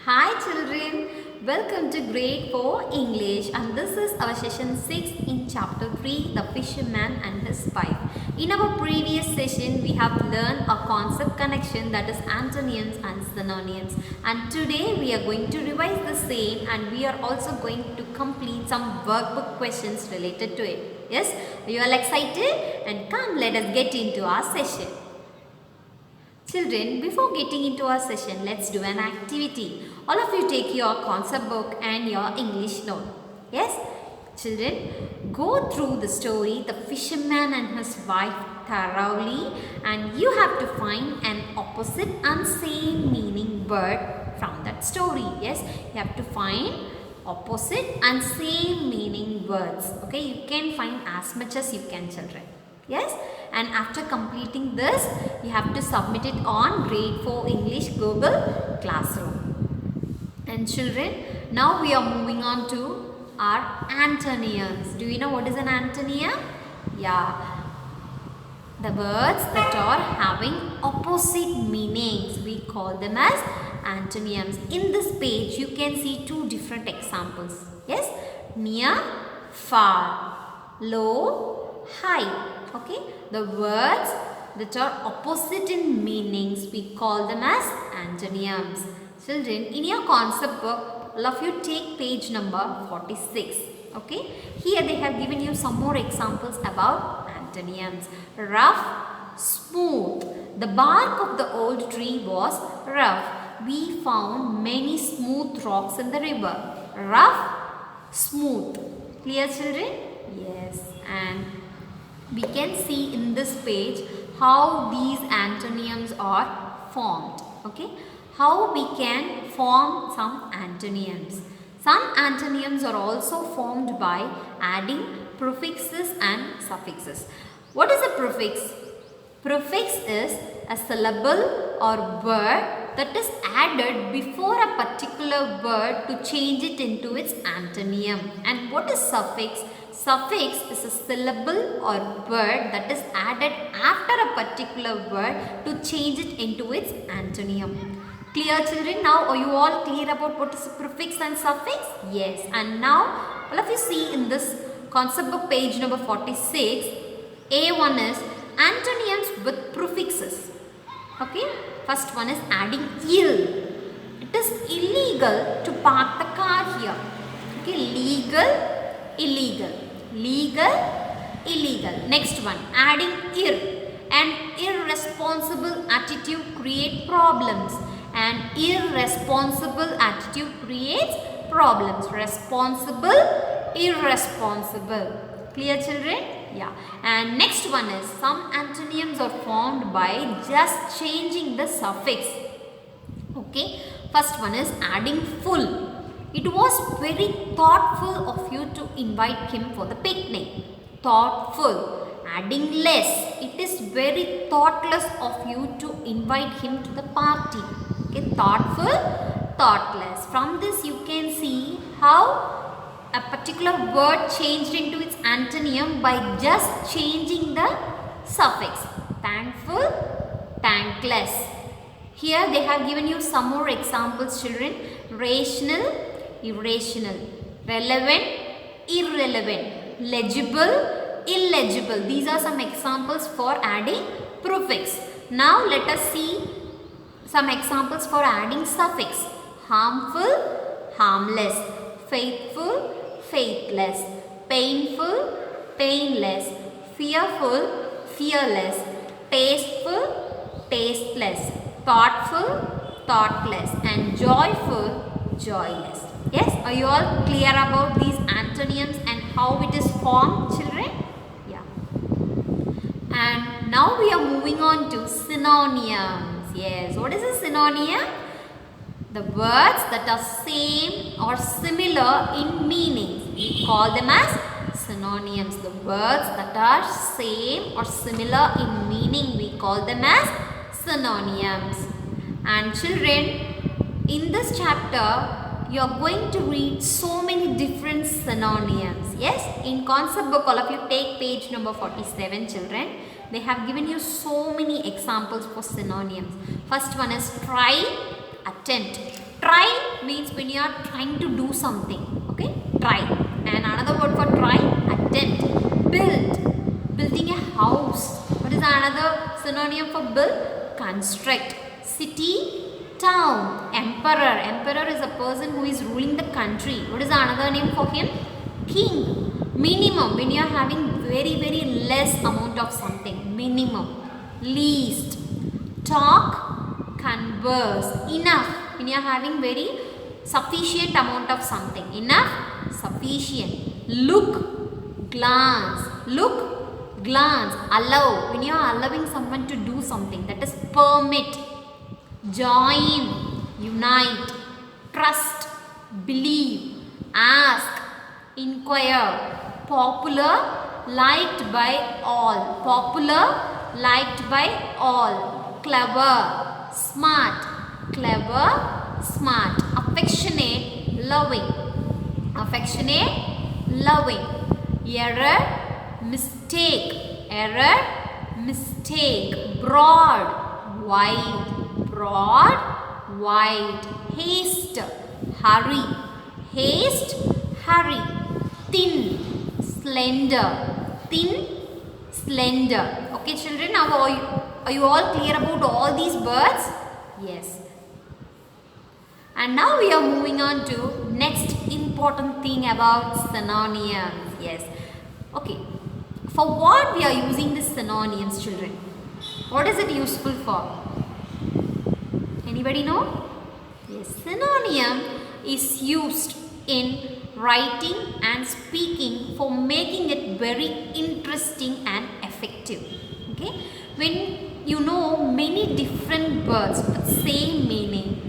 Hi children, welcome to grade 4 English and this is our session 6 in chapter 3 The Fisherman and His Wife. In our previous session we have learned a concept connection that is antonyms and synonyms, and today we are going to revise the same and we are also going to complete some workbook questions related to it. Yes, are you all excited? And come, let us get into our session. Children, before getting into our session, let's do an activity. All of you take your concept book and your English note. Yes? Children, go through the story, The Fisherman and His Wife, thoroughly, and you have to find an opposite and same meaning word from that story. Yes? You have to find opposite and same meaning words. Okay? You can find as much as you can, children. Yes, and after completing this you have to submit it on grade 4 English Google Classroom. And children, now we are moving on to our antonyms. Do you know what is an antonym? Yeah, the words that are having opposite meanings, we call them as antonyms. In this page you can see two different examples. Yes, near, far, low, high. Okay, the words that are opposite in meanings, we call them as antonyms. Children, in your concept book, all of you take page number 46. Okay, here they have given you some more examples about antonyms. Rough, smooth. The bark of the old tree was rough. We found many smooth rocks in the river. Rough, smooth. Clear, children? Yes, and we can see in this page how these antonyms are formed. Okay, how we can form some antonyms. Some antonyms are also formed by adding prefixes and suffixes. What is a prefix? Prefix is a syllable or word that is added before a particular word to change it into its antonym. And what is suffix? Suffix is a syllable or word that is added after a particular word to change it into its antonym. Clear, children? Now are you all clear about what is prefix and suffix? Yes. And now all of you see in this concept book page number 46, A1 is antonyms with prefixes. Okay. First one is adding ill. It is illegal to park the car here. Okay. Legal, illegal. Legal, illegal. Next one, adding ir. An irresponsible attitude creates problems. An irresponsible attitude creates problems. Responsible, irresponsible. Clear, children? Yeah. And next one is some antonyms are formed by just changing the suffix. Okay. First one is adding full. It was very thoughtful of you to invite him for the picnic. Thoughtful. Adding less. It is very thoughtless of you to invite him to the party. Okay, thoughtful, thoughtless. From this you can see how a particular word changed into its antonym by just changing the suffix. Thankful, thankless. Here they have given you some more examples, children. Rational, irrational. Relevant, irrelevant. Legible, illegible. These are some examples for adding prefix. Now let us see some examples for adding suffix. Harmful, harmless. Faithful, faithless. Painful, painless. Fearful, fearless. Tasteful, tasteless. Thoughtful, thoughtless. And joyful, joyless. Yes, are you all clear about these antonyms and how it is formed, children? Yeah. And now we are moving on to synonyms. Yes, what is a synonym? The words that are same or similar in meanings. We call them as synonyms. The words that are same or similar in meaning, we call them as synonyms. And children, in this chapter you are going to read so many different synonyms. Yes, in concept book all of you take page number 47, children. They have given you so many examples for synonyms. First one is try, attempt. Try, means when you are trying to do something. Okay, try. And another word for try, attempt. Build, building a house. What is another synonym for build? Construct. City, town. Emperor, emperor is a person who is ruling the country. What is another name for him? King. Minimum, when you are having very less amount of something. Minimum. Least. Talk, converse. Enough, when you are having very sufficient amount of something. Enough, sufficient. Look, glance. Look, glance. Allow, when you are allowing someone to do something, that is permit. Join, unite. Trust, believe. Ask, inquire. Popular, liked by all. Popular, liked by all. Clever, smart. Clever, smart. Affectionate, loving. Affectionate, loving. Error, mistake. Error, mistake. Broad, wide. Broad, wide. Haste, hurry. Haste, hurry. Thin, slender. Thin, slender. Okay children, now are you all clear about all these words? Yes. And now we are moving on to next important thing about synonyms. Yes. Okay. For what we are using these synonyms, children? What is it useful for? Anybody know? Yes. Synonym is used in writing and speaking for making it very interesting and effective. Okay. When you know many different words with same meaning,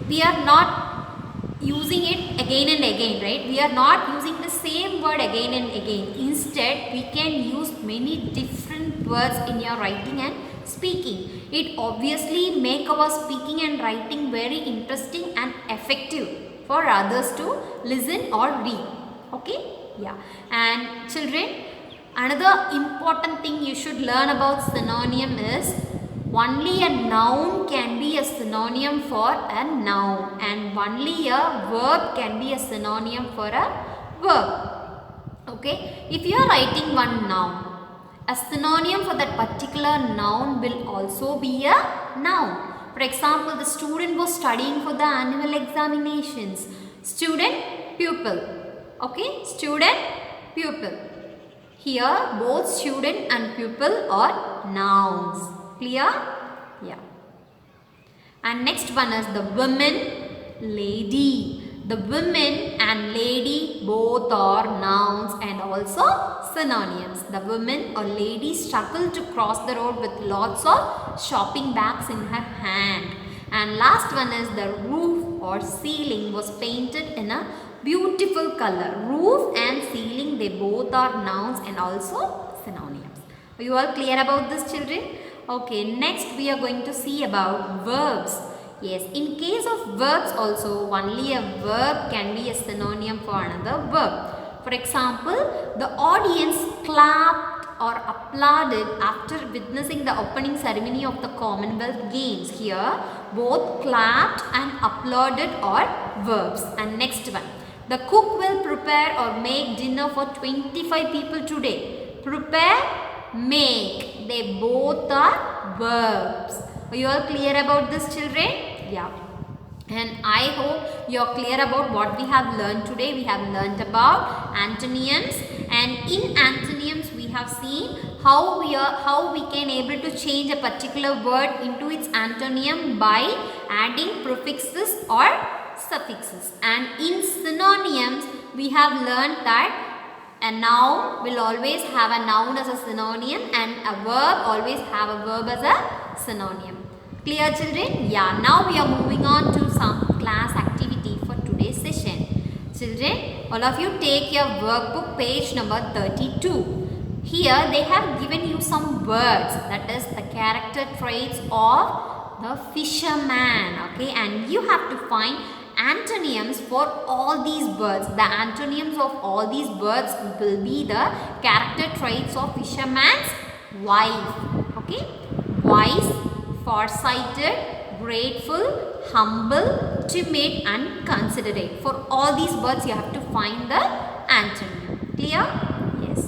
we are not using it again and again, right? We are not using the same word again and again. Instead, we can use many different words in your writing and speaking. It obviously make our speaking and writing very interesting and effective for others to listen or read. Okay? Yeah. And children, another important thing you should learn about synonym is only a noun can be a synonym for a noun, and only a verb can be a synonym for a verb. Okay? If you are writing one noun, a synonym for that particular noun will also be a noun. For example, the student was studying for the annual examinations. Student, pupil. Okay? Student, pupil. Here, both student and pupil are nouns. Clear? Yeah. And next one is the woman, lady. The women and lady both are nouns and also synonyms. The woman or lady struggled to cross the road with lots of shopping bags in her hand. And last one is the roof or ceiling was painted in a beautiful color. Roof and ceiling, they both are nouns and also synonyms. Are you all clear about this, children? Okay, next we are going to see about verbs. Yes, in case of verbs also, only a verb can be a synonym for another verb. For example, the audience clapped or applauded after witnessing the opening ceremony of the Commonwealth Games. Here, both clapped and applauded are verbs. And next one, the cook will prepare or make dinner for 25 people today. Prepare, make, they both are verbs. Are you all clear about this, children? Yeah. And I hope you are clear about what we have learned today. We have learned about antonyms, and in antonyms we have seen how we can able to change a particular word into its antonym by adding prefixes or suffixes. And in synonyms we have learned that a noun will always have a noun as a synonym and a verb always have a verb as a synonym. Clear, children? Yeah, now we are moving on to some class activity for today's session. Children, all of you take your workbook page number 32. Here they have given you some words, that is the character traits of the fisherman. Okay, and you have to find antonyms for all these words. The antonyms of all these words will be the character traits of fisherman's wife. Okay, wise, farsighted, grateful, humble, timid and considerate. For all these words you have to find the antonym. Clear? Yes.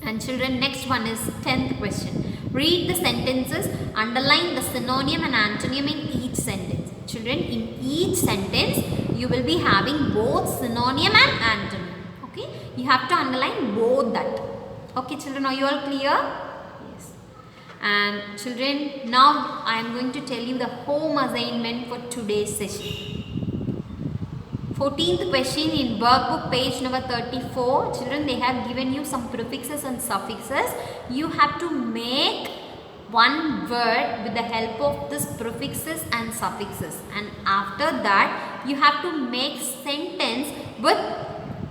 And children, next one is 10th question. Read the sentences, underline the synonym and antonym in each sentence. Children, in each sentence you will be having both synonym and antonym. Okay, you have to underline both that. Okay children, are you all clear? Yes. And children, now I am going to tell you the home assignment for today's session. 14th question in workbook page number 34. Children, they have given you some prefixes and suffixes. You have to make one word with the help of this prefixes and suffixes, and after that you have to make sentence with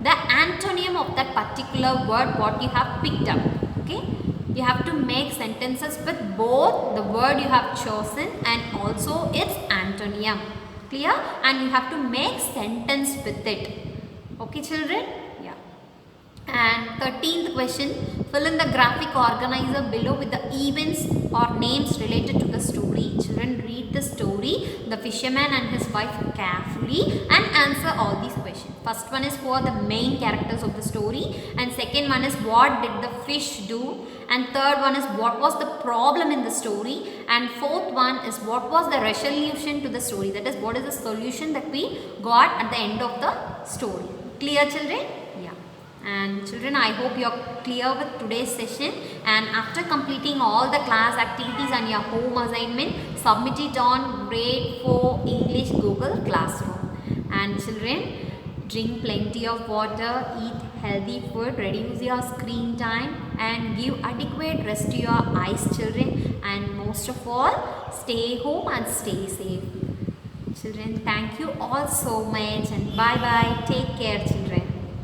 the antonym of that particular word what you have picked up. Okay, you have to make sentences with both the word you have chosen and also its antonym. Clear? And you have to make sentence with it. Okay children? Yeah. And 13th question, fill in the graphic organizer below with the events or names related to the story. Children, read the story, The Fisherman and His Wife, carefully and answer all these questions. First one is for the main characters of the story, and second one is what did the fish do, and third one is what was the problem in the story, and fourth one is what was the resolution to the story, that is what is the solution that we got at the end of the story. Clear children? Yeah. And children, I hope you are clear with today's session, and after completing all the class activities and your home assignment, submit it on grade 4 English Google Classroom. And children, drink plenty of water, eat healthy food, reduce your screen time and give adequate rest to your eyes children, and most of all stay home and stay safe. Children, thank you all so much and bye bye. Take